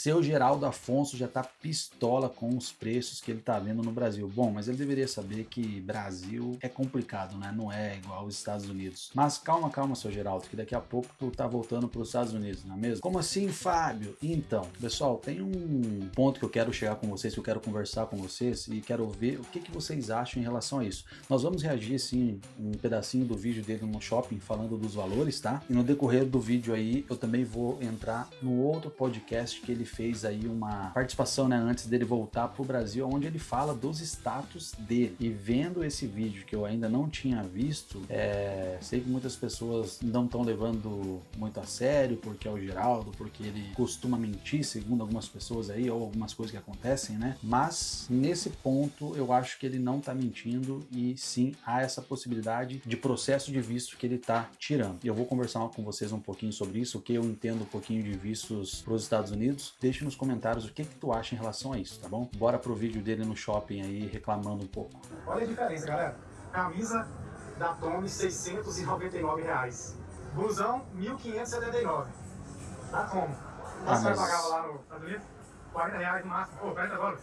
Seu Geraldo Afonso já tá pistola com os preços que ele tá vendo no Brasil. Bom, mas ele deveria saber que Brasil é complicado, né? Não é igual aos Estados Unidos. Mas calma, calma, seu Geraldo, que daqui a pouco tu tá voltando para os Estados Unidos, não é mesmo? Como assim, Fábio? Então, pessoal, tem um ponto que eu quero chegar com vocês, que eu quero conversar com vocês e quero ver o que vocês acham em relação a isso. Nós vamos reagir, sim, um pedacinho do vídeo dele no shopping falando dos valores, tá? E no decorrer do vídeo aí, eu também vou entrar no outro podcast que ele fez aí uma participação, né, antes dele voltar pro Brasil, onde ele fala dos status dele. E vendo esse vídeo que eu ainda não tinha visto, sei que muitas pessoas não estão levando muito a sério, porque é o Geraldo, porque ele costuma mentir, segundo algumas pessoas aí, ou algumas coisas que acontecem, né? Mas nesse ponto eu acho que ele não tá mentindo e sim há essa possibilidade de processo de visto que ele tá tirando. Eu vou conversar com vocês um pouquinho sobre isso, o que eu entendo um pouquinho de vistos para os Estados Unidos. Deixe nos comentários o que tu acha em relação a isso, tá bom? Bora pro vídeo dele no shopping aí reclamando um pouco. Olha a diferença, galera. Camisa da Tommy, R$ 699. Blusão, R$ 1.579. Da Tommy. Você vai pagar lá no Estados Unidos? R$40 no máximo. Pô, $40.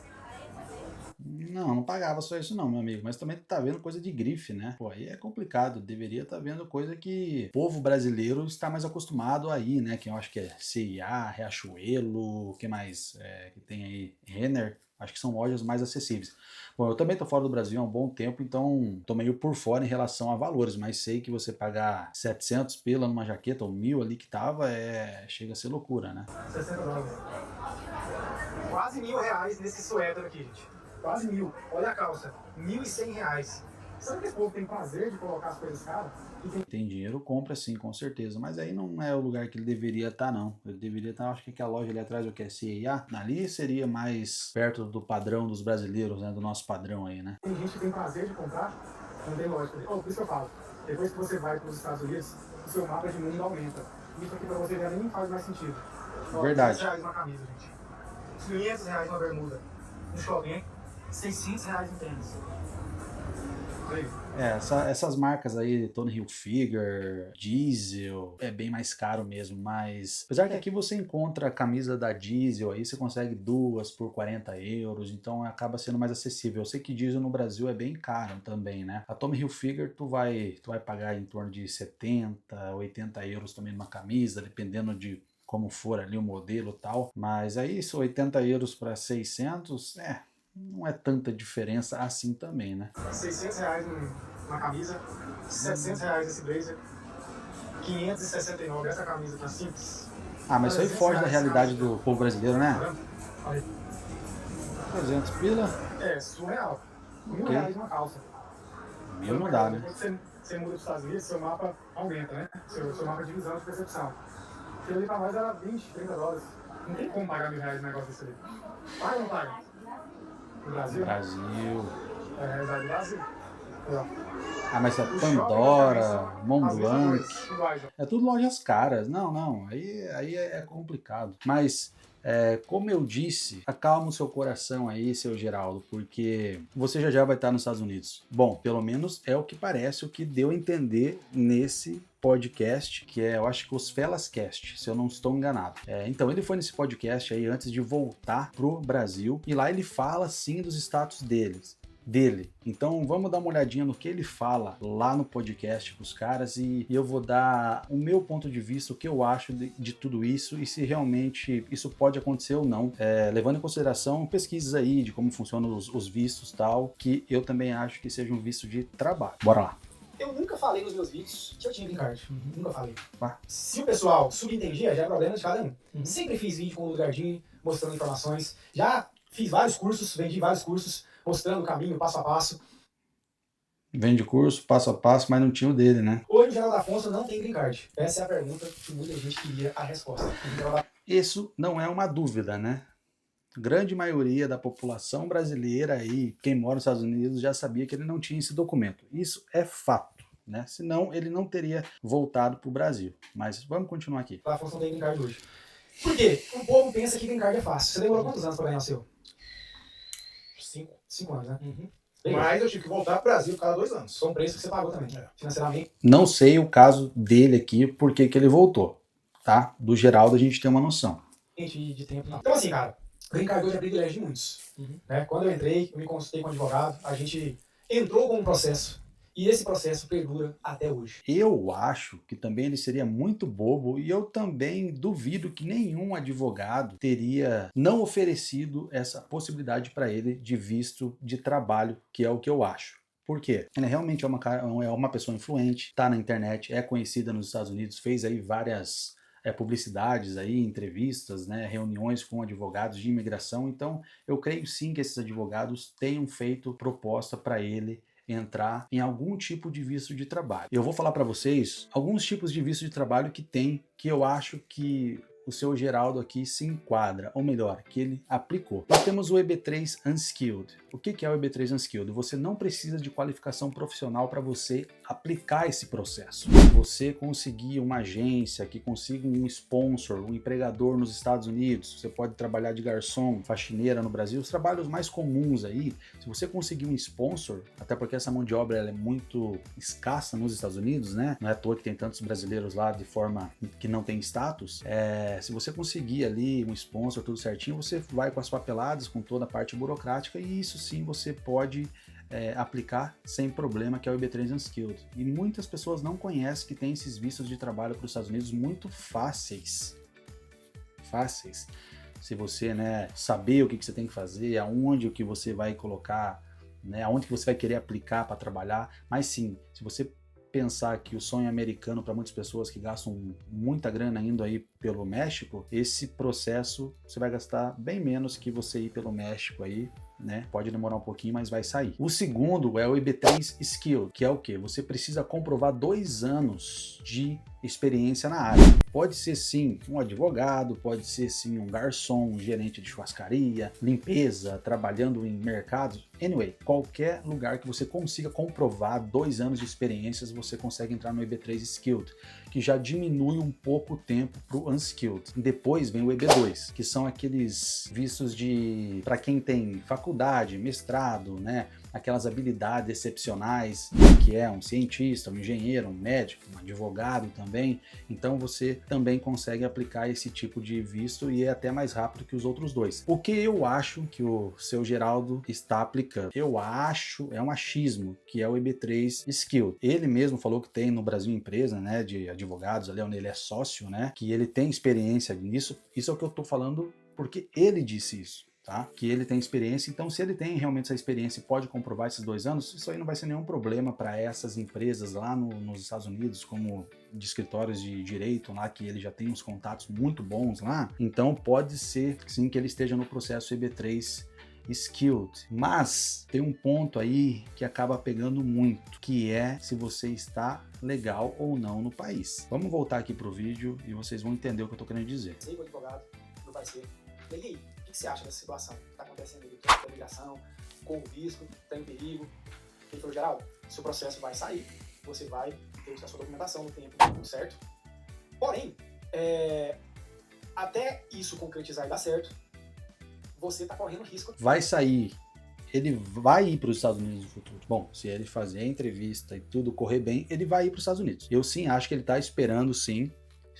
Não pagava só isso não, meu amigo, mas também tá vendo coisa de grife, né? Pô, aí é complicado, deveria estar vendo coisa que o povo brasileiro está mais acostumado aí, né? Que eu acho que é C&A, Riachuelo, o que mais que tem aí? Renner, acho que são lojas mais acessíveis. Bom, eu também tô fora do Brasil há um bom tempo, então tô meio por fora em relação a valores, mas sei que você pagar 700 pila numa jaqueta ou 1.000 ali que tava, chega a ser loucura, né? $60. Quase R$ 1.000 nesse suéter aqui, gente. Quase 1.000. Olha a calça, R$ 1.100. Sabe que esse povo tem prazer de colocar as coisas caras? Tem dinheiro, compra sim, com certeza. Mas aí não é o lugar que ele deveria estar, não. Ele deveria estar, acho que a loja ali atrás, o que é C&A, ali seria mais perto do padrão dos brasileiros, né? Do nosso padrão aí, né? Tem gente que tem prazer de comprar, não tem lógica. Por isso que eu falo, depois que você vai para os Estados Unidos, o seu mapa de mundo aumenta. Isso aqui para você já nem faz mais sentido. Verdade. R$600 uma camisa, gente. R$500 uma bermuda. No shopping, hein? R$600 um tênis. Essas marcas aí, Tommy Hilfiger, Diesel, é bem mais caro mesmo, mas apesar que aqui você encontra a camisa da Diesel, aí você consegue duas por 40 euros, então acaba sendo mais acessível. Eu sei que Diesel no Brasil é bem caro também, né? A Tommy Hilfiger tu vai pagar em torno de 70, 80 euros também numa camisa, dependendo de como for ali o modelo e tal, mas aí isso 80 euros para 600, não é tanta diferença assim também, né? R$600 uma camisa, R$700 esse blazer, 569 essa camisa aqui simples. Ah, mas isso aí foge da realidade do povo brasileiro, né? 300 pila? É, surreal. R$1.000 uma calça. 1.000 não dá, né? Depois você muda para os Estados Unidos, seu mapa aumenta, né? Seu mapa de visão, de percepção. Porque ali para nós era 20, $30. Não tem como pagar R$1.000 no negócio desse ali. Paga ou não paga? No Brasil? Brasil. Vai do Brasil. Ah, mas é Pandora, Montblanc, é tudo lojas caras. Não, aí é complicado. Mas, como eu disse, acalma o seu coração aí, seu Geraldo, porque você já vai estar nos Estados Unidos. Bom, pelo menos é o que parece, o que deu a entender nesse podcast, que eu acho que os Felascast, se eu não estou enganado. Então ele foi nesse podcast aí antes de voltar pro Brasil, e lá ele fala sim dos status dele. Então vamos dar uma olhadinha no que ele fala lá no podcast pros caras e eu vou dar o meu ponto de vista, o que eu acho de tudo isso e se realmente isso pode acontecer ou não, levando em consideração pesquisas aí de como funcionam os vistos e tal, que eu também acho que seja um visto de trabalho. Bora lá. Eu nunca falei nos meus vídeos que eu tinha green card. Nunca falei. Se o pessoal subentendia, já é problema de cada um. Sempre fiz vídeo com o Lugardim, mostrando informações. Já fiz vários cursos, vendi vários cursos, mostrando o caminho, passo a passo. Vende curso, passo a passo, mas não tinha o dele, né? Hoje o Geraldo Afonso não tem green card. Essa é a pergunta que muita gente queria a resposta. Isso não é uma dúvida, né? Grande maioria da população brasileira aí, quem mora nos Estados Unidos, já sabia que ele não tinha esse documento. Isso é fato, né? Senão ele não teria voltado para o Brasil. Mas vamos continuar aqui. O Afonso não tem green card hoje. Por quê? O povo pensa que green card é fácil. Você demorou quantos anos para ganhar o seu? 5 anos, né? Mas eu tive que voltar pro Brasil cada 2 anos. Foi um preço que você pagou também, financeiramente. Não sei o caso dele aqui, por que ele voltou, tá? Do Geraldo a gente tem uma noção. de tempo. Não. Então assim, cara, o Green Card hoje é privilégio de muitos. Né? Quando eu entrei, eu me consultei com um advogado, a gente entrou com um processo. E esse processo perdura até hoje. Eu acho que também ele seria muito bobo e eu também duvido que nenhum advogado teria não oferecido essa possibilidade para ele de visto de trabalho, que é o que eu acho. Por quê? Ele realmente é uma pessoa influente, está na internet, é conhecida nos Estados Unidos, fez aí várias publicidades aí, entrevistas, né, reuniões com advogados de imigração. Então, eu creio sim que esses advogados tenham feito proposta para ele entrar em algum tipo de visto de trabalho. Eu vou falar para vocês alguns tipos de visto de trabalho que tem, que eu acho que o seu Geraldo aqui se enquadra, ou melhor, que ele aplicou. Nós temos o EB3 Unskilled. O que é o EB3 Unskilled? Você não precisa de qualificação profissional para você aplicar esse processo. Você conseguir uma agência que consiga um sponsor, um empregador nos Estados Unidos, você pode trabalhar de garçom, faxineira no Brasil, os trabalhos mais comuns aí, se você conseguir um sponsor, até porque essa mão de obra ela é muito escassa nos Estados Unidos, né? Não é à toa que tem tantos brasileiros lá de forma que não tem status, se você conseguir ali um sponsor, tudo certinho, você vai com as papeladas, com toda a parte burocrática e isso sim você pode aplicar sem problema, que é o EB3 Unskilled. E muitas pessoas não conhecem que tem esses vistos de trabalho para os Estados Unidos muito fáceis. Fáceis. Se você, né, saber o que você tem que fazer, aonde o que você vai colocar, né, aonde que você vai querer aplicar para trabalhar. Mas sim, se você pensar que o sonho americano para muitas pessoas que gastam muita grana indo aí pelo México, esse processo você vai gastar bem menos que você ir pelo México aí, né? Pode demorar um pouquinho, mas vai sair. O segundo é o EB3 Skill, que é o quê? Você precisa comprovar 2 anos de experiência na área. Pode ser sim um advogado, pode ser sim um garçom, um gerente de churrascaria, limpeza, trabalhando em mercados. Anyway, qualquer lugar que você consiga comprovar 2 anos de experiências, você consegue entrar no EB3 Skilled, que já diminui um pouco o tempo para o Unskilled. Depois vem o EB2, que são aqueles vistos de para quem tem faculdade, mestrado, né? Aquelas habilidades excepcionais, que é um cientista, um engenheiro, um médico, um advogado também. Então você também consegue aplicar esse tipo de visto e é até mais rápido que os outros dois. O que eu acho que o seu Geraldo está aplicando? Eu acho, é um achismo, que é o EB3 Skilled. Ele mesmo falou que tem no Brasil empresa, né, de advogados ali onde ele é sócio, né, que ele tem experiência nisso. Isso é o que eu estou falando porque ele disse isso. Tá? Que ele tem experiência, então se ele tem realmente essa experiência e pode comprovar esses 2 anos, isso aí não vai ser nenhum problema para essas empresas lá nos Estados Unidos, como de escritórios de direito lá, que ele já tem uns contatos muito bons lá, então pode ser sim que ele esteja no processo EB3 Skilled, mas tem um ponto aí que acaba pegando muito, que é se você está legal ou não no país. Vamos voltar aqui pro vídeo e vocês vão entender o que eu tô querendo dizer. Sei que o advogado não vai ser. E aí, o que você acha dessa situação que está acontecendo aí? Da imigração, com o risco, está em perigo? Ele falou, Geraldo, seu processo vai sair, você vai ter a sua documentação no tempo, certo? Porém, até isso concretizar e dar certo, você está correndo risco. Vai sair, ele vai ir para os Estados Unidos no futuro. Bom, se ele fazer a entrevista e tudo correr bem, ele vai ir para os Estados Unidos. Eu sim acho que ele está esperando sim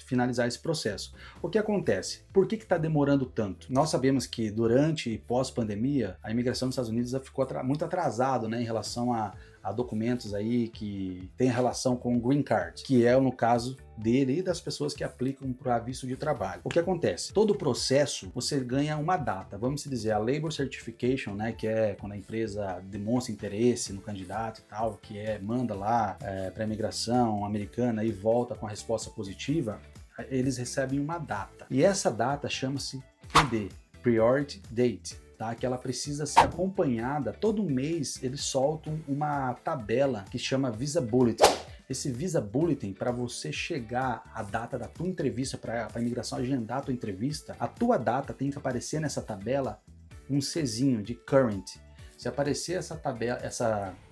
finalizar esse processo. O que acontece? Por que está demorando tanto? Nós sabemos que durante e pós-pandemia, a imigração dos Estados Unidos ficou muito atrasado, né, em relação a documentos aí que tem relação com o Green Card, que é no caso dele e das pessoas que aplicam para visto de trabalho. O que acontece? Todo o processo você ganha uma data, vamos dizer, a Labor Certification, né, que é quando a empresa demonstra interesse no candidato e tal, que manda lá para a imigração americana e volta com a resposta positiva, eles recebem uma data. E essa data chama-se PD, Priority Date. Tá? Que ela precisa ser acompanhada, todo mês eles soltam uma tabela que chama Visa Bulletin. Esse Visa Bulletin, para você chegar à data da tua entrevista, para a imigração agendar a tua entrevista, a tua data tem que aparecer nessa tabela um Czinho de Current. Se aparecer essa tabela,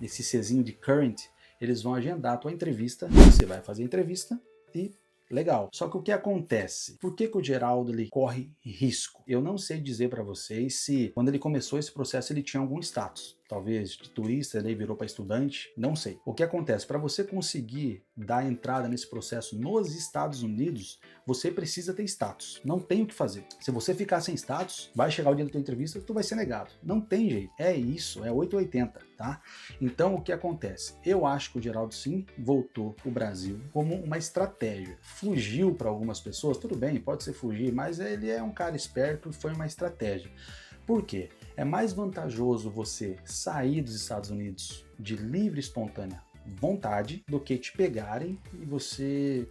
esse Czinho de Current, eles vão agendar a tua entrevista, você vai fazer a entrevista e legal. Só que o que acontece? Por que o Geraldo ele corre risco? Eu não sei dizer para vocês se quando ele começou esse processo ele tinha algum status. talvez de turista, daí virou para estudante, não sei. O que acontece? Para você conseguir dar entrada nesse processo nos Estados Unidos, você precisa ter status. Não tem o que fazer. Se você ficar sem status, vai chegar o dia da tua entrevista, tu vai ser negado. Não tem jeito. É isso, é 880, tá? Então, o que acontece? Eu acho que o Geraldo sim voltou pro Brasil como uma estratégia. Fugiu para algumas pessoas, tudo bem, pode ser fugir, mas ele é um cara esperto e foi uma estratégia. Por quê? É mais vantajoso você sair dos Estados Unidos de livre e espontânea vontade do que te pegarem e você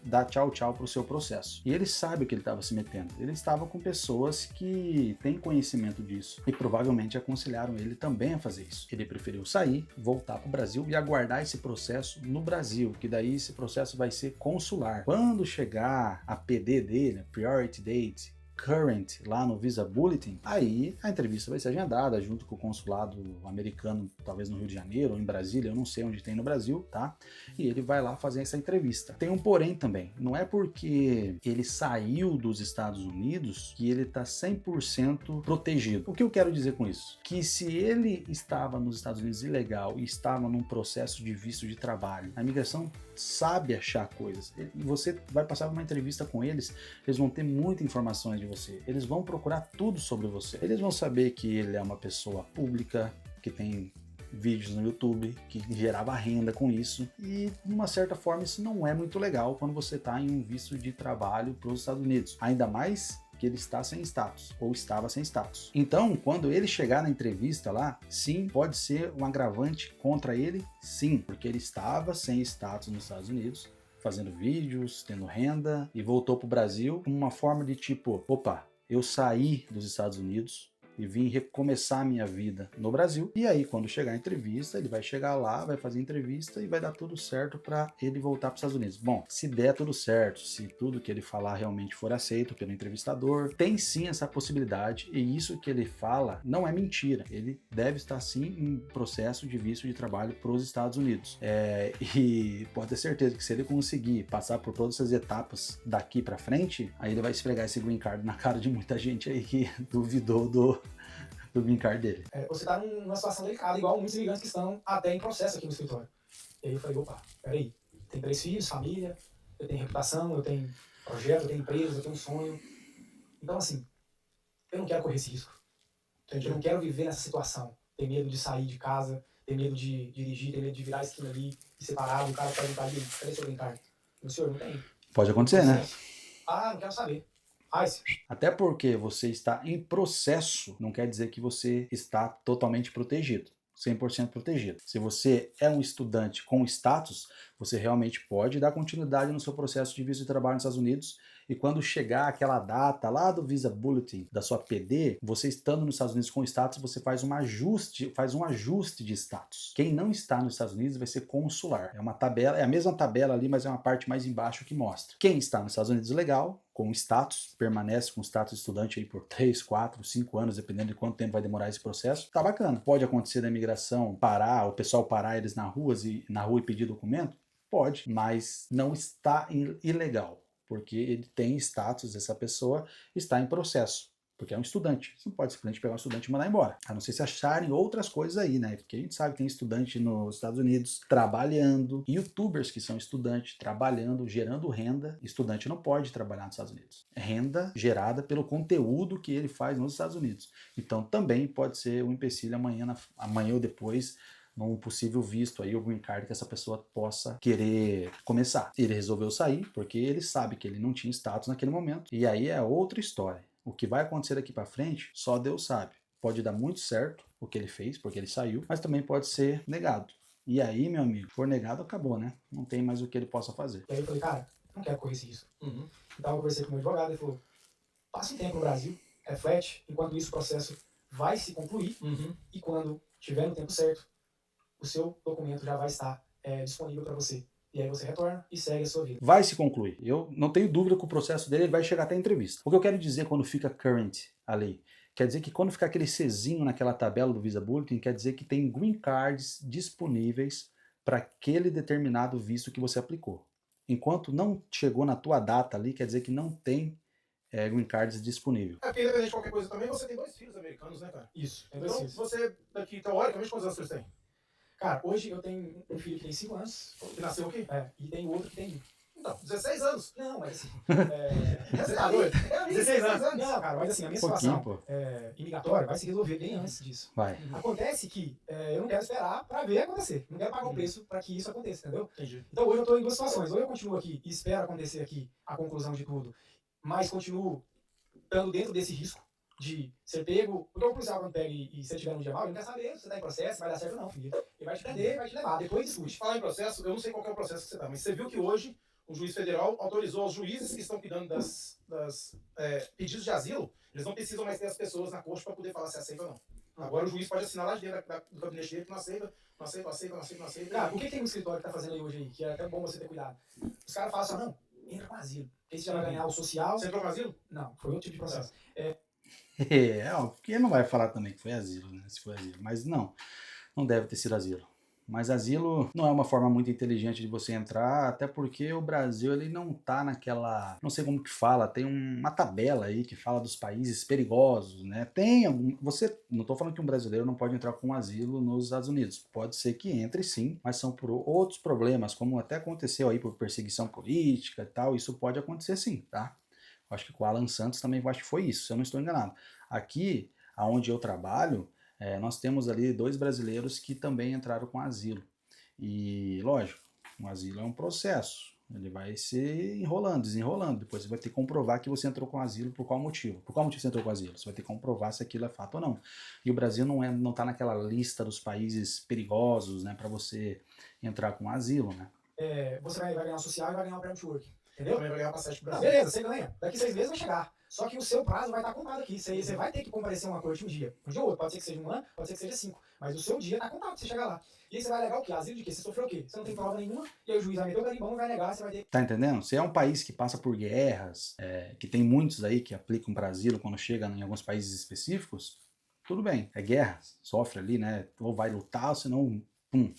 dar tchau tchau para o seu processo. E ele sabe o que ele estava se metendo. Ele estava com pessoas que têm conhecimento disso e provavelmente aconselharam ele também a fazer isso. Ele preferiu sair, voltar para o Brasil e aguardar esse processo no Brasil, que daí esse processo vai ser consular. Quando chegar a PD dele, Priority Date, Current, lá no Visa Bulletin, aí a entrevista vai ser agendada junto com o consulado americano, talvez no Rio de Janeiro ou em Brasília, eu não sei onde tem no Brasil, tá? E ele vai lá fazer essa entrevista. Tem um porém também, não é porque ele saiu dos Estados Unidos que ele tá 100% protegido. O que eu quero dizer com isso? Que se ele estava nos Estados Unidos ilegal e estava num processo de visto de trabalho, a imigração sabe achar coisas. E você vai passar uma entrevista com eles, eles vão ter muita informações de você. Eles vão procurar tudo sobre você. Eles vão saber que ele é uma pessoa pública, que tem vídeos no YouTube, que gerava renda com isso. E, de uma certa forma, isso não é muito legal quando você está em um visto de trabalho para os Estados Unidos. Ainda mais que ele está sem status, ou estava sem status. Então, quando ele chegar na entrevista lá, sim, pode ser um agravante contra ele, sim, porque ele estava sem status nos Estados Unidos, fazendo vídeos, tendo renda, e voltou para o Brasil com uma forma de tipo, opa, eu saí dos Estados Unidos e vim recomeçar a minha vida no Brasil. E aí, quando chegar a entrevista, ele vai chegar lá, vai fazer entrevista e vai dar tudo certo para ele voltar para os Estados Unidos. Bom, se der tudo certo, se tudo que ele falar realmente for aceito pelo entrevistador, tem sim essa possibilidade, e isso que ele fala não é mentira. Ele deve estar sim em processo de visto de trabalho para os Estados Unidos. E pode ter certeza que se ele conseguir passar por todas essas etapas daqui para frente, aí ele vai esfregar esse green card na cara de muita gente aí que duvidou do green card dele. Você tá numa situação delicada, igual muitos imigrantes que estão até em processo aqui no escritório. E aí eu falei, opa, peraí, tem 3 filhos, família, eu tenho reputação, eu tenho projeto, eu tenho empresa, eu tenho um sonho. Então, assim, eu não quero correr esse risco. Eu não quero viver nessa situação. Ter medo de sair de casa, ter medo de dirigir, ter medo de virar a esquina ali e ser parado, o cara perguntar ali, cadê seu green card? O senhor não tem. Pode acontecer, né? Ah, não quero saber. Até porque você está em processo, não quer dizer que você está totalmente protegido. 100% protegido. Se você é um estudante com status, você realmente pode dar continuidade no seu processo de visto de trabalho nos Estados Unidos, e quando chegar aquela data lá do Visa Bulletin, da sua PD, você estando nos Estados Unidos com status, você faz um ajuste de status. Quem não está nos Estados Unidos vai ser consular. É uma tabela, é a mesma tabela ali, mas é uma parte mais embaixo que mostra. Quem está nos Estados Unidos legal, com status, permanece com status de estudante aí por 3, 4, 5 anos, dependendo de quanto tempo vai demorar esse processo, tá bacana. Pode acontecer da imigração parar, o pessoal parar eles na rua e pedir documento? Pode, mas não está ilegal, porque ele tem status, essa pessoa está em processo, porque é um estudante. Você não pode simplesmente pegar um estudante e mandar embora. A não ser se acharem outras coisas aí, né? Porque a gente sabe que tem estudante nos Estados Unidos trabalhando, youtubers que são estudantes trabalhando, gerando renda. Estudante não pode trabalhar nos Estados Unidos. É renda gerada pelo conteúdo que ele faz nos Estados Unidos. Então também pode ser um empecilho amanhã ou depois, num possível visto aí, o green card que essa pessoa possa querer começar. Ele resolveu sair porque ele sabe que ele não tinha status naquele momento, e aí é outra história. O que vai acontecer daqui para frente, só Deus sabe. Pode dar muito certo o que ele fez, porque ele saiu, mas também pode ser negado. E aí, meu amigo, for negado, acabou, né? Não tem mais o que ele possa fazer. E aí eu falei, cara, não quero correr esse risco. Então eu conversei com o meu advogado, ele falou, passa um tempo no Brasil, reflete, enquanto isso o processo vai se concluir, e quando tiver no tempo certo, o seu documento já vai estar disponível para você. E aí você retorna e segue a sua vida. Vai se concluir. Eu não tenho dúvida que o processo dele vai chegar até a entrevista. O que eu quero dizer quando fica current ali? Quer dizer que quando ficar aquele Czinho naquela tabela do Visa Bulletin, quer dizer que tem green cards disponíveis para aquele determinado visto que você aplicou. Enquanto não chegou na tua data ali, quer dizer que não tem green cards disponível. É porque independente de qualquer coisa também, você tem 2 filhos americanos, né, cara? Isso, tem 2 Então, filhos. você, daqui, teoricamente, quantos anos vocês têm? Cara, hoje eu tenho um filho que tem 5 anos. Que nasceu aqui? E tem outro que tem... Então, 16 anos. Não, mas assim... Você tá doido? 16 anos. Não, cara, mas assim, a minha situação pô. imigratória vai se resolver bem antes disso. Vai. Acontece que eu não quero esperar pra ver acontecer. Não quero pagar um preço pra que isso aconteça, entendeu? Entendi. Então hoje eu tô em 2 situações. Ou eu continuo aqui e espero acontecer aqui a conclusão de tudo, mas continuo estando dentro desse risco de ser pego, porque o policial quando pega e você tiver um dia mal, ele não quer saber se você tá em processo, vai dar certo ou não, filho. Ele vai te prender, vai te levar, depois Deixa eu discute. falar em processo, eu não sei qual que é o processo que você tá, mas você viu que hoje o juiz federal autorizou aos juízes que estão cuidando das pedidos de asilo, eles não precisam mais ter as pessoas na corte para poder falar se aceita ou não. Agora o juiz pode assinar lá de dentro do gabinete dele que não aceita, não aceita, não aceita, não aceita, não aceita. Cara, o que tem um escritório que tá fazendo aí hoje aí, que é até bom você ter cuidado? Os caras falam assim, não, entra com asilo, porque você já vai ganhar o social. Você entrou com asilo? Não, foi outro tipo de processo. Porque não vai falar também que foi asilo, né? Se foi asilo. Mas não deve ter sido asilo. Mas asilo não é uma forma muito inteligente de você entrar, até porque o Brasil ele não tá naquela, não sei como que fala, tem uma tabela aí que fala dos países perigosos, né? Tem algum, não tô falando que um brasileiro não pode entrar com asilo nos Estados Unidos, pode ser que entre sim, mas são por outros problemas, como até aconteceu aí por perseguição política e tal, isso pode acontecer sim, tá? Acho que com o Alan Santos também acho que foi isso, se eu não estou enganado. Aqui, aonde eu trabalho, nós temos ali 2 brasileiros que também entraram com asilo. E, lógico, um asilo é um processo. Ele vai se enrolando, desenrolando. Depois você vai ter que comprovar que você entrou com asilo por qual motivo. Por qual motivo você entrou com asilo? Você vai ter que comprovar se aquilo é fato ou não. E o Brasil não está naquela lista dos países perigosos, né, para você entrar com asilo, né? Você vai ganhar o social e vai ganhar o prêmio de work. Entendeu? Também vai ganhar passagem pro Não, Brasil. beleza, você ganha. Daqui 6 meses vai chegar. Só que o seu prazo vai estar contado aqui. Você vai ter que comparecer a uma corte um dia. Um dia ou outro. Pode ser que seja um ano, pode ser que seja 5. Mas o seu dia está contado pra você chegar lá. E aí você vai alegar o quê? Asilo de quê? Você sofreu o quê? Você não tem prova nenhuma. E aí o juiz vai meter o garimbão e vai negar. Você vai ter... Tá entendendo? Se é um país que passa por guerras, que tem muitos aí que aplicam para asilo quando chega em alguns países específicos, tudo bem. É guerra, sofre ali, né? Ou vai lutar, ou senão, pum.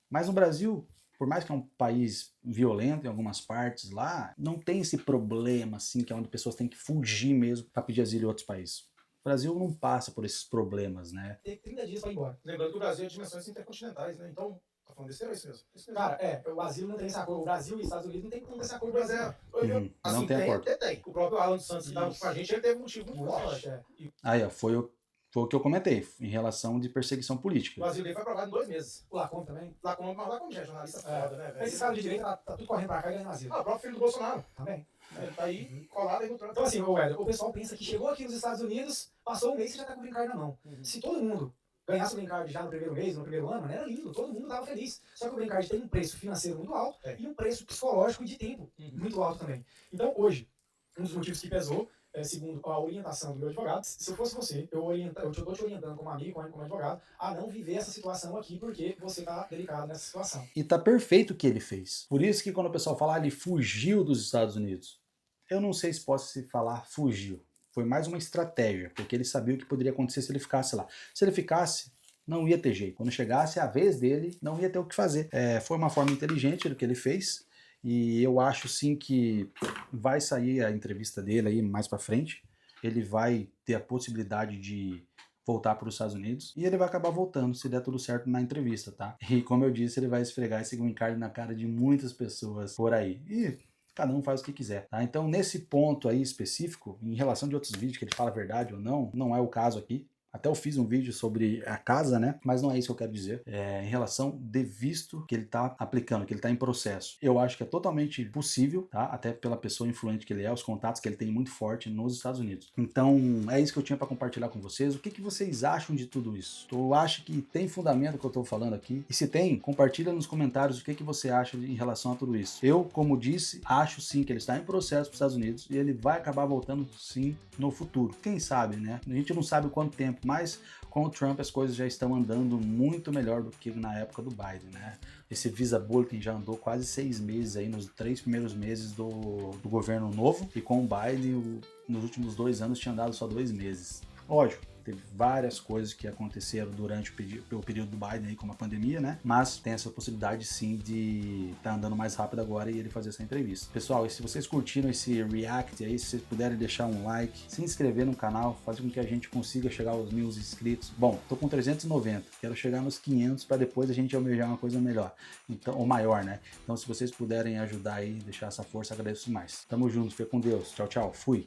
Mas no Brasil, por mais que é um país violento em algumas partes lá, não tem esse problema assim, que é onde pessoas têm que fugir mesmo para pedir asilo em outros países. O Brasil não passa por esses problemas, né? Tem 30 dias para ir embora. Lembrando que o Brasil é de dimensões intercontinentais, né? Então, tá falando besteira, é isso mesmo. Isso mesmo. Cara, o asilo não tem esse acordo. O Brasil e os Estados Unidos não tem como ter esse acordo. Pois é. Assim, não tem acordo. Até tem. O próprio Alan Santos que estava com a gente, ele teve um motivo muito forte. Aí, ó, foi o que eu comentei, em relação de perseguição política. O asilo dele foi aprovado em 2 meses. O Lacombe também. Lacombe já é jornalista foda, né, velho? Esse cara de direita tá tudo correndo pra cá e ganhando asilo. O próprio filho do Bolsonaro. Também. Ele tá aí colado aí no Trump. Então assim, o pessoal pensa que chegou aqui nos Estados Unidos, passou um mês e já tá com o green card na mão. Se todo mundo ganhasse o green card já no primeiro mês, no primeiro ano, era lindo, todo mundo tava feliz. Só que o green card tem um preço financeiro muito alto e um preço psicológico e de tempo muito alto também. Então hoje, um dos motivos que pesou, segundo a orientação do meu advogado, se eu fosse você, eu tô te orientando como amigo, como advogado, a não viver essa situação aqui, porque você tá delicado nessa situação. E tá perfeito o que ele fez. Por isso que quando o pessoal fala, ele fugiu dos Estados Unidos, eu não sei se posso se falar fugiu. Foi mais uma estratégia, porque ele sabia o que poderia acontecer se ele ficasse lá. Se ele ficasse, não ia ter jeito. Quando chegasse a vez dele, não ia ter o que fazer. Foi uma forma inteligente do que ele fez. E eu acho sim que vai sair a entrevista dele aí mais pra frente. Ele vai ter a possibilidade de voltar para os Estados Unidos e ele vai acabar voltando se der tudo certo na entrevista, tá? E como eu disse, ele vai esfregar esse green card na cara de muitas pessoas por aí. E cada um faz o que quiser, tá? Então nesse ponto aí específico, em relação de outros vídeos que ele fala a verdade ou não, não é o caso aqui. Até eu fiz um vídeo sobre a casa, né? Mas não é isso que eu quero dizer. Em relação de visto que ele tá aplicando, que ele tá em processo. Eu acho que é totalmente possível, tá? Até pela pessoa influente que ele é, os contatos que ele tem muito forte nos Estados Unidos. Então, é isso que eu tinha para compartilhar com vocês. O que vocês acham de tudo isso? Tu acha que tem fundamento o que eu tô falando aqui? E se tem, compartilha nos comentários o que você acha em relação a tudo isso. Eu, como disse, acho sim que ele está em processo para os Estados Unidos e ele vai acabar voltando sim no futuro. Quem sabe, né? A gente não sabe quanto tempo, mas com o Trump as coisas já estão andando muito melhor do que na época do Biden, né? Esse Visa Bulletin já andou quase 6 meses aí, nos 3 primeiros meses do governo novo, e com o Biden, nos últimos 2 anos tinha andado só 2 meses. Lógico, Teve várias coisas que aconteceram durante o período do Biden aí, como a pandemia, né? Mas tem essa possibilidade sim de estar andando mais rápido agora e ele fazer essa entrevista. Pessoal, e se vocês curtiram esse react aí, se vocês puderem deixar um like, se inscrever no canal, fazer com que a gente consiga chegar aos 1000 inscritos. Bom, tô com 390, quero chegar nos 500 para depois a gente almejar uma coisa melhor, então, ou maior, né? Então se vocês puderem ajudar aí, deixar essa força, agradeço mais. Tamo junto, fica com Deus. Tchau, tchau. Fui.